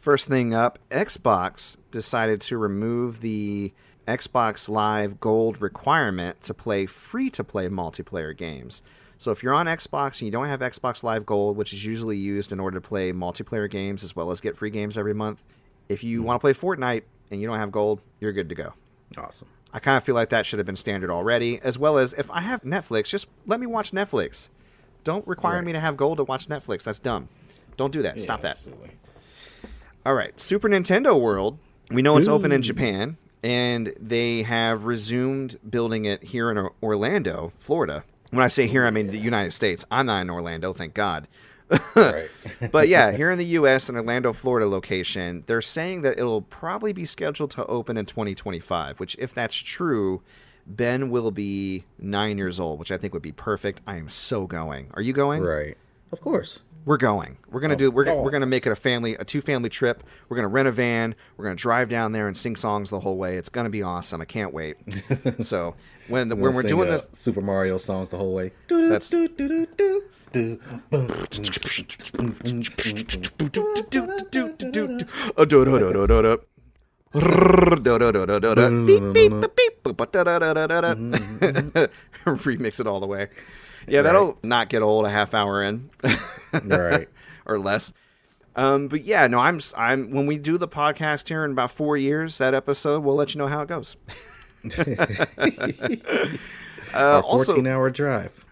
First thing up, Xbox decided to remove the Xbox Live Gold requirement to play free-to-play multiplayer games. So if you're on Xbox and you don't have Xbox Live Gold, which is usually used in order to play multiplayer games as well as get free games every month, if you want to play Fortnite and you don't have Gold, you're good to go. Awesome. I kind of feel like that should have been standard already, as well as if I have Netflix, just let me watch Netflix. Don't require me to have Gold to watch Netflix. That's dumb. Don't do that. Yeah, Stop that. Silly. All right. Super Nintendo World. We know it's open in Japan, and they have resumed building it here in Orlando, Florida. When I say here, I mean the United States. I'm not in Orlando, thank God. Right. But yeah, here in the U.S. in Orlando, Florida location, they're saying that it'll probably be scheduled to open in 2025, which if that's true, Ben will be 9 years old, which I think would be perfect. I am so going. Are you going? Right. Of course. We're going. We're gonna make it a two-family trip. We're gonna rent a van. We're gonna drive down there and sing songs the whole way. It's gonna be awesome. I can't wait. So when we're doing this Super Mario songs the whole way. That's remix it all the way. Yeah, that'll not get old a half hour in. Right. Or less. But yeah, no, I'm when we do the podcast here in about 4 years, that episode, we'll let you know how it goes. Our 14-hour drive.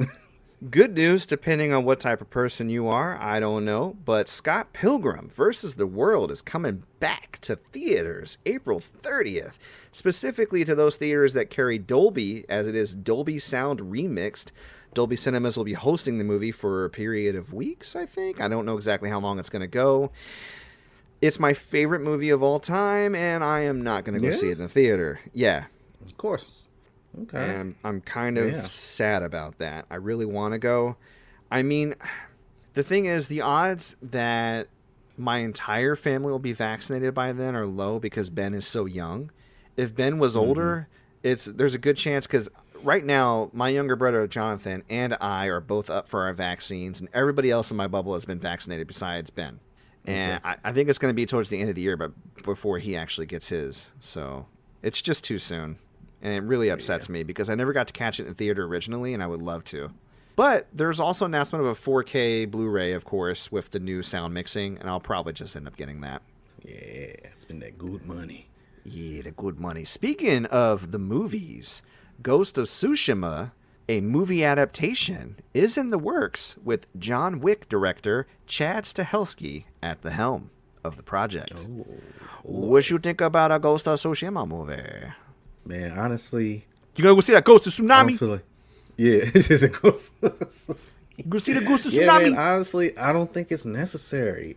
Good news, depending on what type of person you are, I don't know, but Scott Pilgrim versus the World is coming back to theaters April 30th, specifically to those theaters that carry Dolby, as it is Dolby Sound Remixed. Dolby Cinemas will be hosting the movie for a period of weeks, I think. I don't know exactly how long it's going to go. It's my favorite movie of all time, and I am not going to go see it in the theater. Yeah. Of course. Okay. And I'm kind of sad about that. I really want to go. I mean, the thing is, the odds that my entire family will be vaccinated by then are low because Ben is so young. If Ben was older, there's a good chance because right now, my younger brother, Jonathan, and I are both up for our vaccines, and everybody else in my bubble has been vaccinated besides Ben. And I think it's going to be towards the end of the year, but before he actually gets his. So it's just too soon. And it really upsets me because I never got to catch it in theater originally, and I would love to. But there's also an announcement of a 4K Blu-ray, of course, with the new sound mixing, and I'll probably just end up getting that. Yeah, it's been that good money. Yeah, the good money. Speaking of the movies, Ghost of Tsushima, a movie adaptation, is in the works with John Wick director Chad Stahelski at the helm of the project. What you think about a Ghost of Tsushima movie? Man, honestly, you gonna go see that Ghost of Tsunami? I don't feel like, it's a ghost. Go see the Ghost of Tsunami? Yeah, man, honestly, I don't think it's necessary.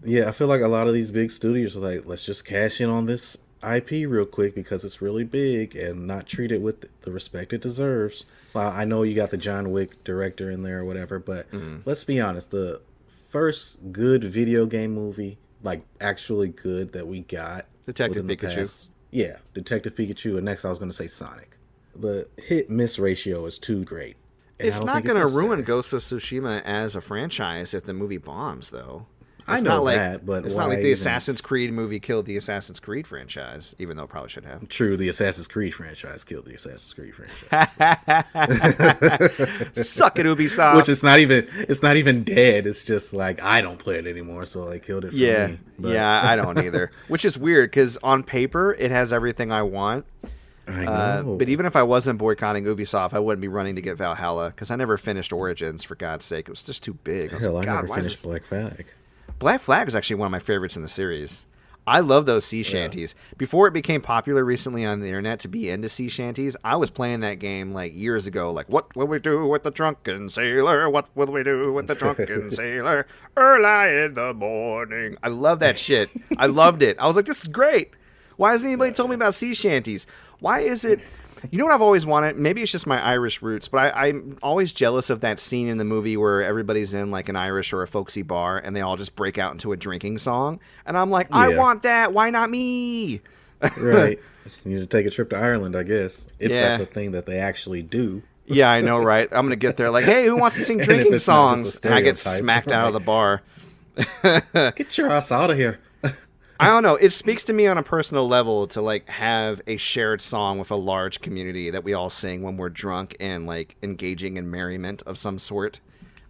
Yeah, I feel like a lot of these big studios are like, let's just cash in on this IP real quick because it's really big and not treat it with the respect it deserves. Well, I know you got the John Wick director in there or whatever, but let's be honest, the first good video game movie, like actually good that we got, Detective Pikachu. Yeah, Detective Pikachu, and next I was going to say Sonic. The hit-miss ratio is too great. It's not going to ruin Ghost of Tsushima as a franchise if the movie bombs, though. I know that, but it's not like the Assassin's Creed movie killed the Assassin's Creed franchise, even though it probably should have. True, the Assassin's Creed franchise killed the Assassin's Creed franchise. Suck it, Ubisoft. Which it's not even dead. It's just like I don't play it anymore, so they killed it for me. But. Yeah, I don't either. Which is weird because on paper it has everything I want. I know. But even if I wasn't boycotting Ubisoft, I wouldn't be running to get Valhalla because I never finished Origins. For God's sake, it was just too big. Hell, I never finished Black Flag. Black Flag is actually one of my favorites in the series. I love those sea shanties. Before it became popular recently on the internet to be into sea shanties, I was playing that game like years ago. Like, what will we do with the drunken sailor? What will we do with the drunken sailor? Early in the morning. I love that shit. I loved it. I was like, this is great. Why hasn't anybody told me about sea shanties? Why is it... You know what I've always wanted? Maybe it's just my Irish roots, but I'm always jealous of that scene in the movie where everybody's in like an Irish or a folksy bar and they all just break out into a drinking song. And I'm like, I want that. Why not me? Right. You need to take a trip to Ireland, I guess. If that's a thing that they actually do. Yeah, I know, right? I'm going to get there like, hey, who wants to sing drinking songs? And I get smacked out of the bar. Get your ass out of here. I don't know. It speaks to me on a personal level to like have a shared song with a large community that we all sing when we're drunk and like engaging in merriment of some sort.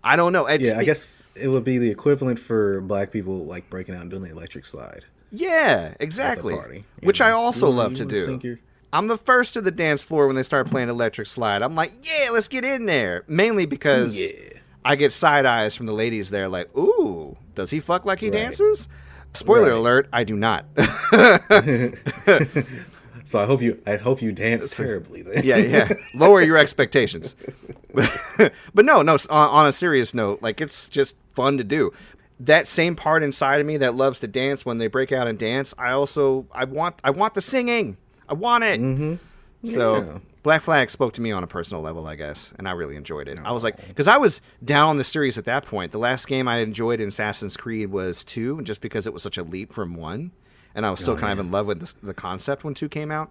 I don't know. Yeah, I guess it would be the equivalent for black people like breaking out and doing the electric slide Yeah, at exactly. the party. Which I also You love wanna to do. sing your- I'm the first to the dance floor when they start playing electric slide. I'm like, yeah, let's get in there. Mainly because Yeah. I get side eyes from the ladies there, like, ooh, does he fuck like he Right. dances? Spoiler Right. alert, I do not. So I hope you dance terribly then. Yeah. Lower your expectations. But no, on a serious note, like it's just fun to do. That same part inside of me that loves to dance when they break out and dance, I want the singing. I want it. Mm-hmm. So Yeah. Black Flag spoke to me on a personal level, I guess, and I really enjoyed it. I was like, because I was down on the series at that point. The last game I enjoyed in Assassin's Creed was 2, just because it was such a leap from 1, and I was still kind of in love with the concept when 2 came out.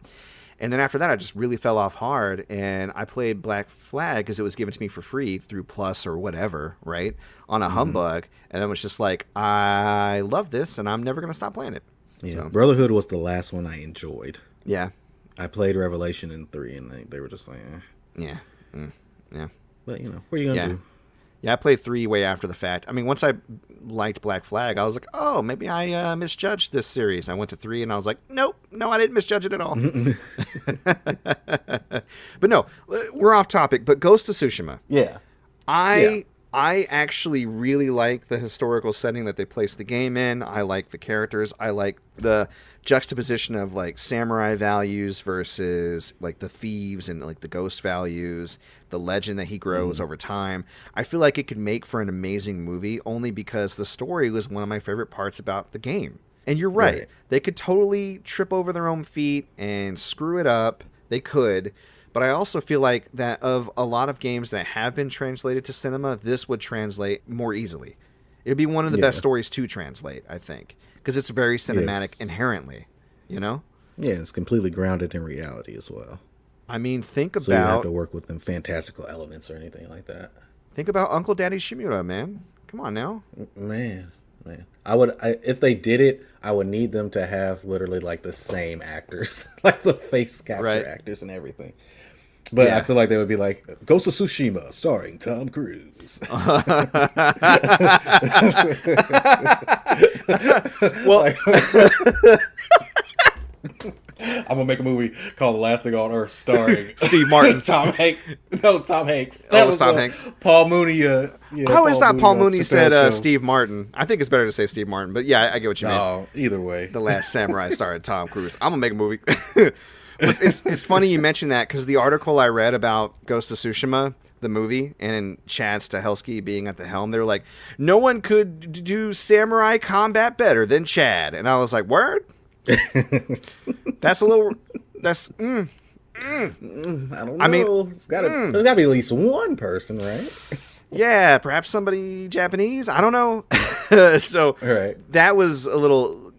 And then after that, I just really fell off hard, and I played Black Flag because it was given to me for free through Plus or whatever, right, on a humbug, and I was just like, I love this, and I'm never going to stop playing it. Yeah. So, Brotherhood was the last one I enjoyed. yeah. I played Revelation in 3, and they were just like, Yeah. Yeah. But, what are you going to do? Yeah, I played 3 way after the fact. I mean, once I liked Black Flag, I was like, oh, maybe I misjudged this series. I went to 3, and I was like, nope, no, I didn't misjudge it at all. But no, we're off topic. But Ghost of Tsushima. Yeah. I actually really like the historical setting that they placed the game in. I like the characters. I like the juxtaposition of like samurai values versus like the thieves and like the ghost values, the legend that he grows over time. I feel like it could make for an amazing movie only because the story was one of my favorite parts about the game. And you're right. They could totally trip over their own feet and screw it up. They could. But I also feel like that of a lot of games that have been translated to cinema, this would translate more easily. It would be one of the best stories to translate, I think, because it's very cinematic inherently, Yeah, it's completely grounded in reality as well. I mean, think So you don't have about to work with them fantastical elements or anything like that. Uncle Daddy Shimura, man. Come on now. Man. If they did it, I would need them to have literally like the same actors, like the face capture actors and everything. But I feel like they would be like Ghost of Tsushima, starring Tom Cruise. Well, I'm gonna make a movie called The Last Thing on Earth, starring Steve Martin. Tom Hanks. No, Tom Hanks. That was Tom Hanks. Paul Mooney. I always thought Paul Mooney said Show. Steve Martin. I think it's better to say Steve Martin, but yeah, I get what you mean. Oh, either way. The Last Samurai starred Tom Cruise. I'm gonna make a movie. It's funny you mentioned that because the article I read about Ghost of Tsushima, the movie, and Chad Stahelski being at the helm, they were like, no one could do samurai combat better than Chad, and I was like, word. That's a little. That's. I don't know. I mean, there's gotta be at least one person, right? Yeah, perhaps somebody Japanese. I don't know. So that was a little.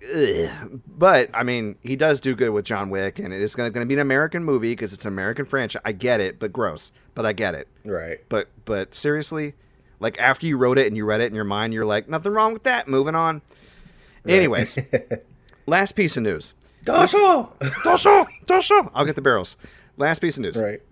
But I mean, he does do good with John Wick, and it's going to be an American movie because it's an American franchise. I get it, but gross. But I get it. Right. But seriously, like after you wrote it and you read it in your mind, you're like, nothing wrong with that. Moving on. Right. Anyways, last piece of news. Dasho! I'll get the barrels. Last piece of news. Right.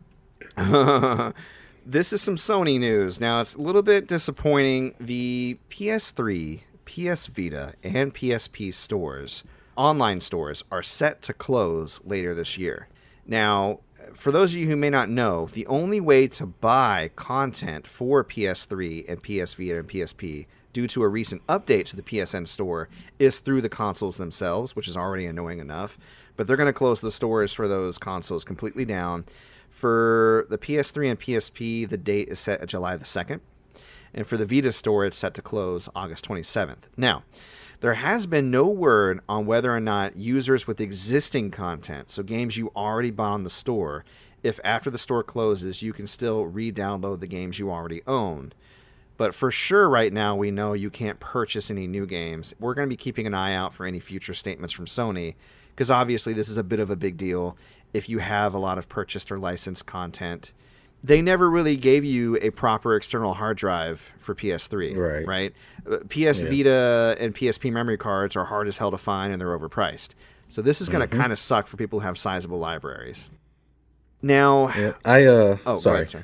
This is some Sony news. Now, it's a little bit disappointing. The PS3, PS Vita, and PSP stores, online stores, are set to close later this year. Now, for those of you who may not know, the only way to buy content for PS3 and PS Vita and PSP due to a recent update to the PSN store is through the consoles themselves, which is already annoying enough. But they're going to close the stores for those consoles completely down. For the PS3 and PSP, the date is set at July the 2nd. And for the Vita store, it's set to close August 27th. Now, there has been no word on whether or not users with existing content, so games you already bought on the store, if after the store closes, you can still re-download the games you already owned. But for sure right now, we know you can't purchase any new games. We're going to be keeping an eye out for any future statements from Sony, because obviously this is a bit of a big deal if you have a lot of purchased or licensed content they never really gave you a proper external hard drive for PS3, right? PS Vita and PSP memory cards are hard as hell to find, and they're overpriced. So this is going to kind of suck for people who have sizable libraries. Now, sorry.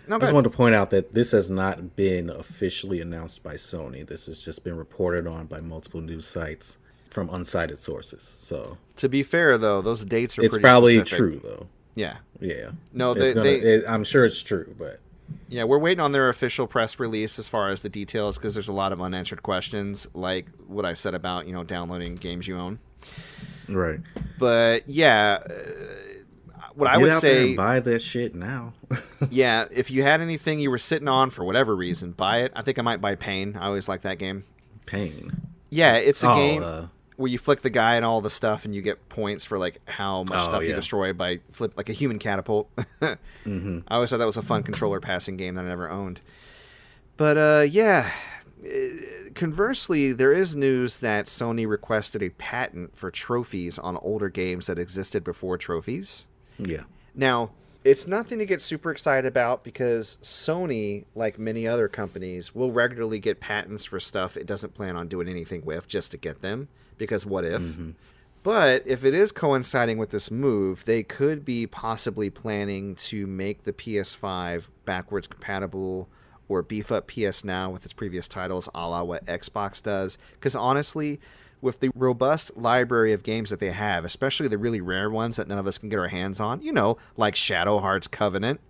No, I just wanted to point out that this has not been officially announced by Sony. This has just been reported on by multiple news sites from unsighted sources. So, to be fair, though, those dates are it's pretty probably specific. True, though. Yeah. No, I'm sure it's true, but yeah, we're waiting on their official press release as far as the details because there's a lot of unanswered questions, like what I said about downloading games you own. Right. But yeah. What I Get would out say, there and buy that shit now. yeah, if you had anything you were sitting on for whatever reason, buy it. I think I might buy Pain. I always like that game. Pain. Yeah, it's a game where you flick the guy and all the stuff, and you get points for like how much stuff you destroy by flip like a human catapult. I always thought that was a fun controller passing game that I never owned. But yeah. Conversely, there is news that Sony requested a patent for trophies on older games that existed before trophies. Yeah. Now, it's nothing to get super excited about because Sony, like many other companies, will regularly get patents for stuff it doesn't plan on doing anything with just to get them, because what if? But if it is coinciding with this move, they could be possibly planning to make the PS5 backwards compatible or beef up PS Now with its previous titles, a la what Xbox does. Because honestly, with the robust library of games that they have, especially the really rare ones that none of us can get our hands on, like Shadow Hearts Covenant,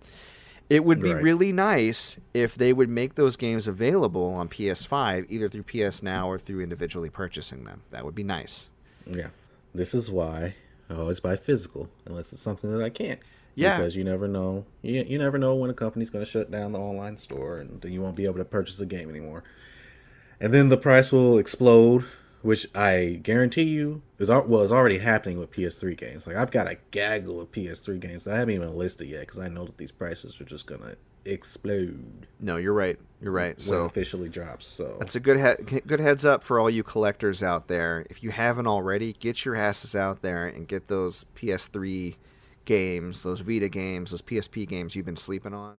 it would be really nice if they would make those games available on PS5, either through PS Now or through individually purchasing them. That would be nice. Yeah. This is why I always buy physical, unless it's something that I can't. Yeah. Because you never know. You never know when a company's going to shut down the online store and then you won't be able to purchase a game anymore. And then the price will explode, which I guarantee you is already happening with PS3 games. Like, I've got a gaggle of PS3 games that I haven't even listed yet because I know that these prices are just going to explode. No, you're right. You're right. When it officially drops. So that's a good heads up for all you collectors out there. If you haven't already, get your asses out there and get those PS3 games, those Vita games, those PSP games you've been sleeping on.